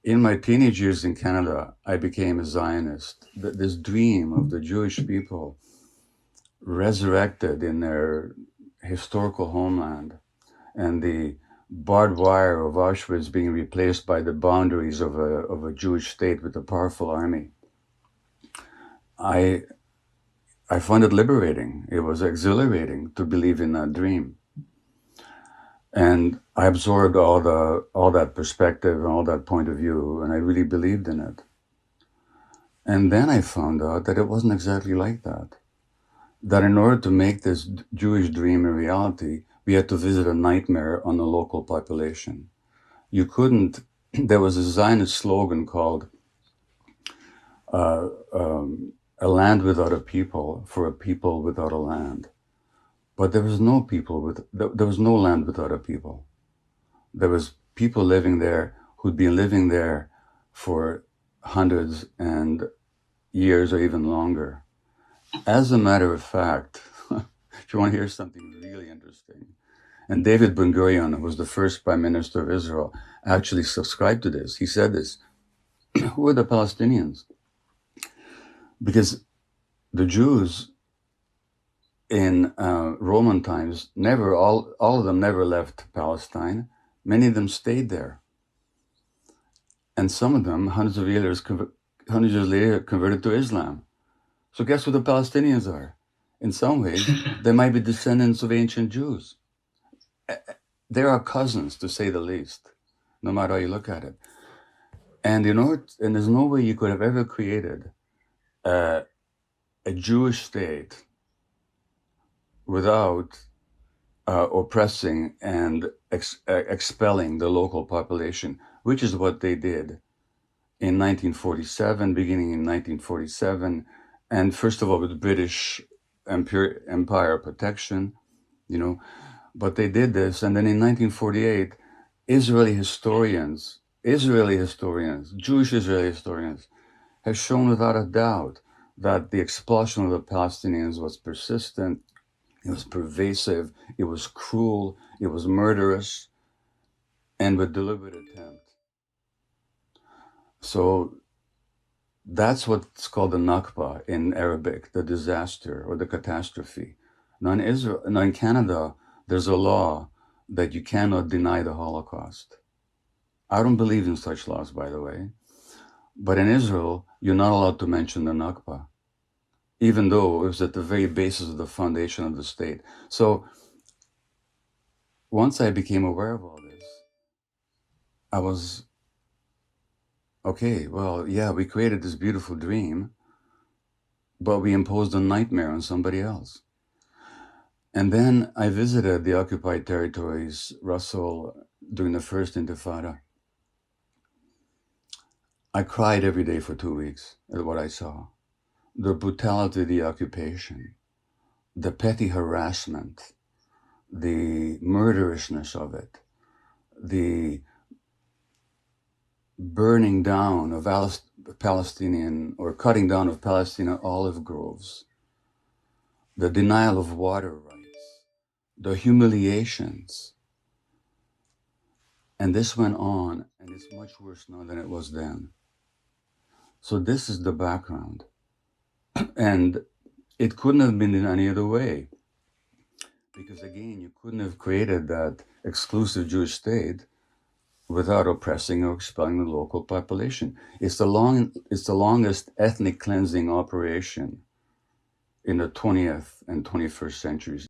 In my teenage years in Canada, I became a Zionist. This dream of the Jewish people resurrected in their historical homeland, and the barbed wire of Auschwitz being replaced by the boundaries of a Jewish state with a powerful army. I I found it liberating. It was exhilarating to believe in that dream. And I absorbed all that perspective and all that point of view, and I really believed in it. And then I found out that it wasn't exactly like that. That in order to make this Jewish dream a reality, we had to visit a nightmare on the local population. You couldn't, there was a Zionist slogan called uh, a land without a people for a people without a land. But there was no there was no land without a people. There was people living there who'd been living there for hundreds and years or even longer. As a matter of fact, if you want to hear something really interesting, and David Ben-Gurion, who was the first prime minister of Israel, actually subscribed to this. He said this, who are the Palestinians? Because the Jews in Roman times, all of them never left Palestine. Many of them stayed there. And some of them, hundreds of years later, converted to Islam. So guess who the Palestinians are? In some ways, they might be descendants of ancient Jews. They are cousins, to say the least, no matter how you look at it. And and there's no way you could have ever created a Jewish state without oppressing and expelling the local population, which is what they did in 1947, beginning in 1947, and first of all with British Empire protection, but they did this. And then in 1948, Jewish Israeli historians, have shown without a doubt that the expulsion of the Palestinians was persistent, it was pervasive, it was cruel, it was murderous, and with deliberate attempt. So that's what's called the Nakba in Arabic, the disaster or the catastrophe. Now in Canada, there's a law that you cannot deny the Holocaust. I don't believe in such laws, by the way. But in Israel, you're not allowed to mention the Nakba, even though it was at the very basis of the foundation of the state. So once I became aware of all this, I was, okay, well, yeah, we created this beautiful dream, but we imposed a nightmare on somebody else. And then I visited the occupied territories, Russell, during the first Intifada. I cried every day for 2 weeks at what I saw. The brutality of the occupation, the petty harassment, the murderousness of it, the burning down of Palestinian or cutting down of Palestinian olive groves, the denial of water rights, the humiliations. And this went on, and it's much worse now than it was then. So this is the background. And it couldn't have been in any other way. Because again, you couldn't have created that exclusive Jewish state without oppressing or expelling the local population. It's the longest ethnic cleansing operation in the 20th and 21st centuries.